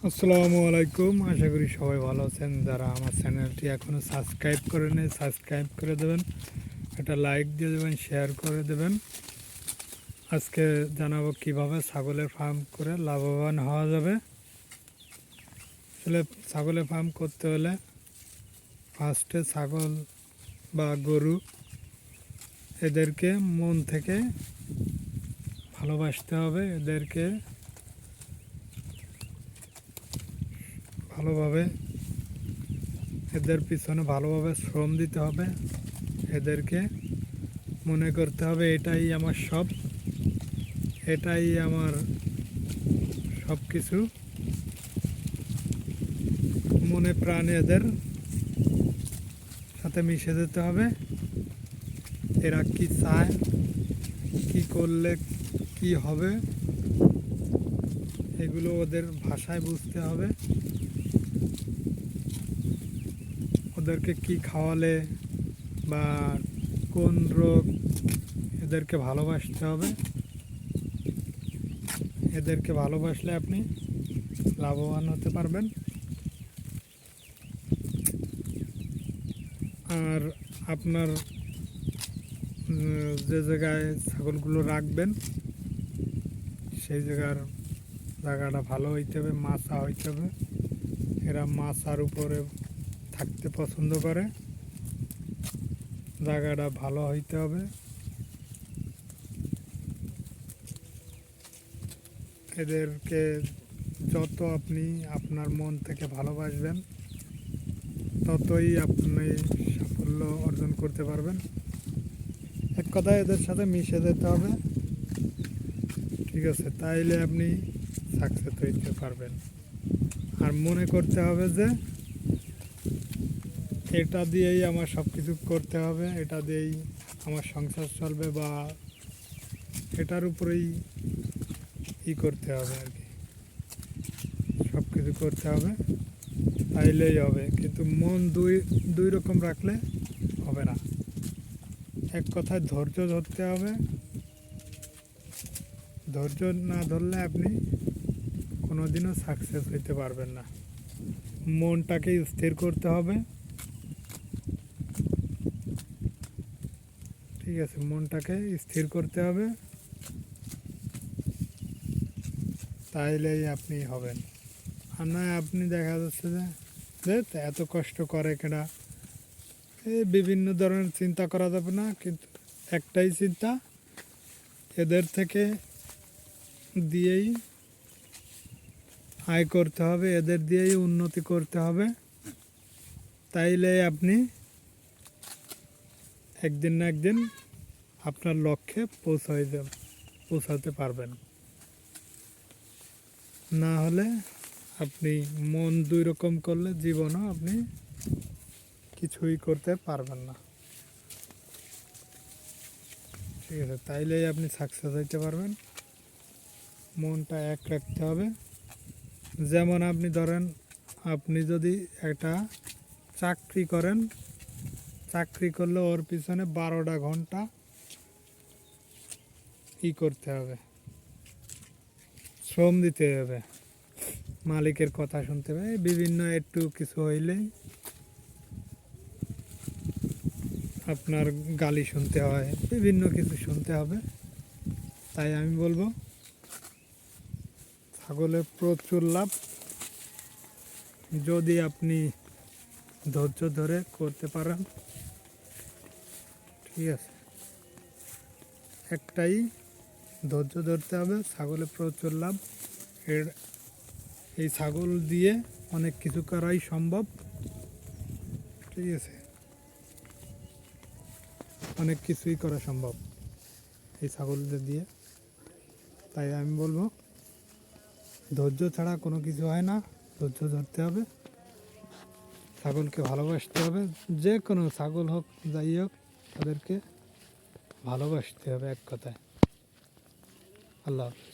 আসসালামু আলাইকুম, আশা করি সবাই ভালো আছেন। যারা আমার চ্যানেলটি এখনও সাবস্ক্রাইব করে নেই সাবস্ক্রাইব করে দেবেন, একটা লাইক দিয়ে দেবেন, শেয়ার করে দেবেন। আজকে জানাবো কিভাবে ছাগলের ফার্ম করে লাভবান হওয়া যাবে। আসলে ছাগলের ফার্ম করতে হলে ফার্স্টে ছাগল বা গরু এদেরকে মন থেকে ভালোবাসতে হবে, এদেরকে ভালোভাবে এদের পিছনে ভালোভাবে শ্রম দিতে হবে। এদেরকে মনে করতে হবে এটাই আমার সব, এটাই আমার সব কিছু। মনে প্রাণে এদের সাথে মিশে যেতে হবে। এরা কি চায়, কি করলে কি হবে, এগুলো ওদের ভাষায় বুঝতে হবে। ওদেরকে কি খাওয়ালে বা কোন রোগ, এদেরকে ভালোবাসতে হবে। এদেরকে ভালোবাসলে আপনি লাভবান হতে পারবেন। আর আপনার যে জায়গায় ছাগলগুলো রাখবেন সেই জায়গাটা ভালো হইতে হবে, মাছা হইতে হবে। এরা মাছার উপরে থাকতে পছন্দ করে, জায়গাটা ভালো হইতে হবে। এদেরকে যত আপনি আপনার মন থেকে ভালোবাসবেন ততই আপনি সাফল্য অর্জন করতে পারবেন। এক কথায় এদের সাথে মিশে যেতে হবে, ঠিক আছে? তাইলে আপনি সাকসেস হইতে পারবেন। আর মনে করতে হবে যে এটা দিয়েই আমার সব কিছু করতে হবে, এটা দিয়েই আমার সংসার চলবে, বা এটার উপরেই করতে হবে আর কি, সব কিছু করতে হবে, তাইলেই হবে। কিন্তু মন দুই রকম রাখলে হবে না। এক কথায় ধৈর্য ধরতে হবে। ধৈর্য না ধরলে আপনি কোনোদিনও সাকসেস হইতে পারবেন না। মনটাকে স্থির করতে হবে, ঠিক আছে? মনটাকে স্থির করতে হবে, তাইলেই আপনি হবেন। আর নয় আপনি দেখা যাচ্ছে যে এত কষ্ট করে কেনা, এই বিভিন্ন ধরনের চিন্তা করা যাবে না। কিন্তু একটাই চিন্তা, এদের থেকে দিয়েই আয় করতে হবে, এদের দিয়েই উন্নতি করতে হবে। তাইলে আপনি একদিন না একদিন আপনার লক্ষ্যে পৌঁছাতে পারবেন। না হলে আপনি মন দুই রকম করলে জীবনও আপনি কিছুই করতে পারবেন না, ঠিক আছে? তাইলেই আপনি সাকসেস হইতে পারবেন। মনটা এক রাখতে হবে। যেমন আপনি ধরেন, আপনি যদি একটা চাকরি করেন, চাকরি করলে ওর পিছনে 12টা ঘন্টা করতে হবে, শ্রম দিতে হবে, মালিকের কথা শুনতে হবে। বিভিন্ন একটু কিছু হইলেই আপনার গালি শুনতে হয়, বিভিন্ন কিছু শুনতে হবে। তাই আমি বলবো ছাগলের প্রচুর লাভ, যদি আপনি ধৈর্য ধরে করতে পারেন, ঠিক আছে? একটাই, ধৈর্য ধরতে হবে। ছাগলে প্রচুর লাভ। এই ছাগল দিয়ে অনেক কিছু করাই সম্ভব, ঠিক আছে? অনেক কিছুই করা সম্ভব এই ছাগলদের দিয়ে। তাই আমি বলবো ধৈর্য ছাড়া কোনো কিছু হয় না। ধৈর্য ধরতে হবে, ছাগলকে ভালোবাসতে হবে। যে কোনো ছাগল হোক, যাই হোক, তাদেরকে ভালোবাসতে হবে, এক কথায়। আল্লাহ হাফেজ।